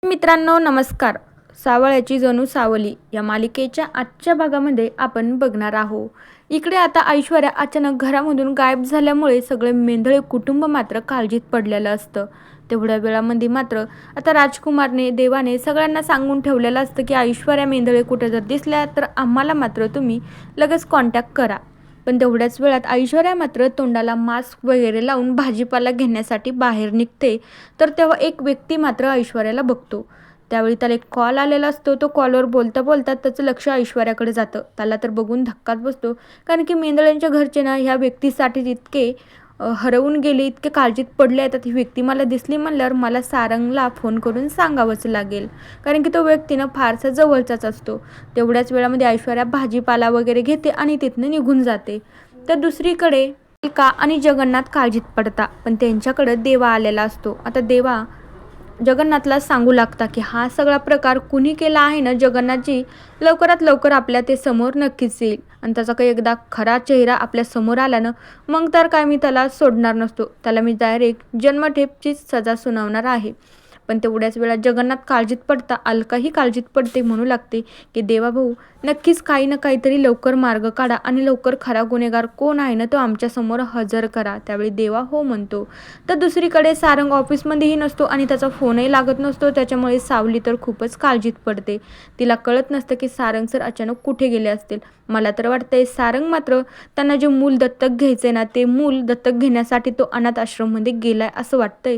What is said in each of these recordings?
मित्रांनो नमस्कार. सावळ्याची जणू सावली या मालिकेच्या आजच्या भागामध्ये आपण बघणार आहोत. इकडे आता ऐश्वर्या अचानक घरामधून गायब झाल्यामुळे सगळे मेंढळे कुटुंब मात्र काळजीत पडलेलं असतं. तेवढ्या वेळामध्ये मात्र आता राजकुमारने देवाने सगळ्यांना सांगून ठेवलेलं असतं की ऐश्वर्या मेंढळे कुठे जर दिसल्या तर आम्हाला मात्र तुम्ही लगेच कॉन्टॅक्ट करा. पण तेवढ्याच वेळात ऐश्वर्या मात्र तोंडाला मास्क वगैरे लावून भाजीपाला घेण्यासाठी बाहेर निघते. तर तेव्हा एक व्यक्ती मात्र ऐश्वर्याला बघतो. त्यावेळी त्याला एक कॉल आलेला असतो. तो कॉलवर बोलता बोलता त्याचं लक्ष ऐश्वर्याकडे जातं. त्याला तर बघून धक्काच बसतो, कारण की मेंढळ्यांच्या घरचे ना ह्या व्यक्तीसाठी इतके हरवून गेले, इतके काळजीत पडले आहेत. ही व्यक्ती मला दिसली म्हणल्यावर मला सारंगला फोन करून सांगावंच लागेल, कारण की तो व्यक्ती ना फारसा जवळचाच असतो. तेवढ्याच वेळामध्ये ऐश्वर्या भाजीपाला वगैरे घेते आणि तिथनं निघून जाते. तर दुसरीकडे अलका आणि जगन्नाथ काळजीत पडता, पण त्यांच्याकडे देवा आलेला असतो. आता देवा जगन्नाथला सांगू लागता की हा सगळा प्रकार कुणी केला आहे ना जगन्नाथजी, लवकरात लवकर आपल्या ते समोर नक्कीच येईल. आणि त्याचा काही एकदा खरा चेहरा आपल्या समोर आला ना, मग तर काय मी त्याला सोडणार नसतो. त्याला मी डायरेक्ट जन्मठेपचीच सजा सुनावणार आहे. पण तेवढ्याच वेळात जगन्नाथ काळजीत पडता अलकाही काळजीत पडते. म्हणू लागते की देवा भाऊ, नक्कीच काही ना काहीतरी लवकर मार्ग काढा आणि लवकर खरा गुन्हेगार कोण आहे ना तो आमच्यासमोर हजर करा. त्यावेळी देवा हो म्हणतो. तर दुसरीकडे सारंग ऑफिसमध्येही नसतो आणि त्याचा फोनही लागत नसतो. त्याच्यामुळे सावली तर खूपच काळजीत पडते. तिला कळत नसतं की सारंग सर अचानक कुठे गेले असतील. मला तर वाटतंय सारंग मात्र त्यांना जे मूल दत्तक घ्यायचंय ना, ते मूल दत्तक घेण्यासाठी तो अनाथ आश्रममध्ये गेलाय असं वाटतंय.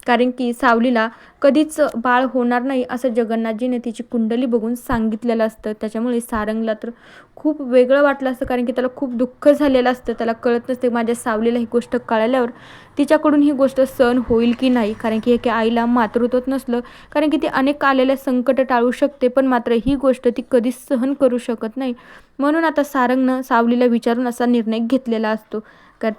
कारण की सावलीला कधीच बाळ होणार नाही असं जगन्नाथजीने तिची कुंडली बघून सांगितलेलं असतं. त्याच्यामुळे सारंगला तर खूप वेगळं वाटलं असतं, कारण की त्याला खूप दुःख झालेलं असतं. त्याला कळत नसते माझ्या सावलीला ही गोष्ट कळल्यावर तिच्याकडून ही गोष्ट सहन होईल की नाही. कारण की एका आईला मातृत्वच नसलं, कारण की ती अनेक आलेल्या संकट टाळू शकते, पण मात्र ही गोष्ट ती कधीच सहन करू शकत नाही. म्हणून आता सारंगनं सावलीला विचारून असा निर्णय घेतलेला असतो.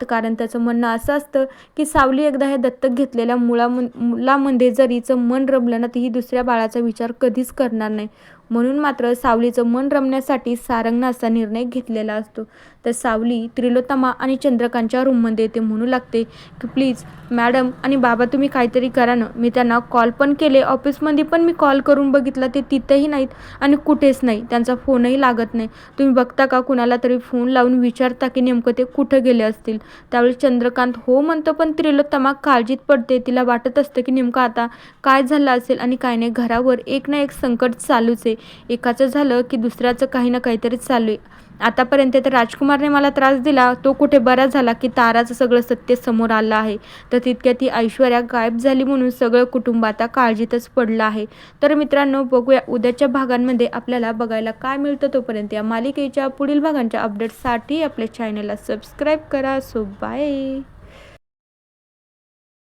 कारण त्याचं म्हणणं असं असतं की सावली एकदा हे दत्तक घेतलेल्या मुलामध्ये जर हिचं मन रमलं ना, तर ही दुसऱ्या बाळाचा विचार कधीच करणार नाही. म्हणून मात्र सावलीचं मन रमण्यासाठी सारंगनं असा निर्णय घेतलेला असतो. तर सावली त्रिलोत्तमा आणि चंद्रकांतच्या रूममध्ये येते. म्हणू लागते की प्लीज मॅडम आणि बाबा तुम्ही काहीतरी करा ना. मी त्यांना कॉल पण केले, ऑफिसमध्ये पण मी कॉल करून बघितला, ते तिथंही नाहीत आणि कुठेच नाही. त्यांचा फोनही लागत नाही. तुम्ही बघता का कुणाला तरी फोन लावून विचारता की नेमकं ते कुठं गेले असतील. त्यावेळी चंद्रकांत हो म्हणतो, पण त्रिलोत्तमा काळजीत पडते. तिला वाटत असतं की नेमकं आता काय झालं असेल आणि काय नाही. घरावर एक ना एक संकट चालूच आहे. एकाचं झालं की दुसऱ्याचं काही ना काहीतरी चालू आहे. आतापर्यंत तर राजकुमारने मला त्रास दिला, तो कुठे बरा झाला की ताराचं सगळं सत्य समोर आलं आहे. तर तितक्यात ती ऐश्वर्या गायब झाली, म्हणून सगळं कुटुंब आता काळजीतच पडलं आहे. तर मित्रांनो बघूया उद्याच्या भागांमध्ये आपल्याला बघायला काय मिळतं. तोपर्यंत या मालिकेच्या पुढील भागांच्या अपडेट्ससाठी आपल्या चॅनलला सबस्क्राईब करा. So bye.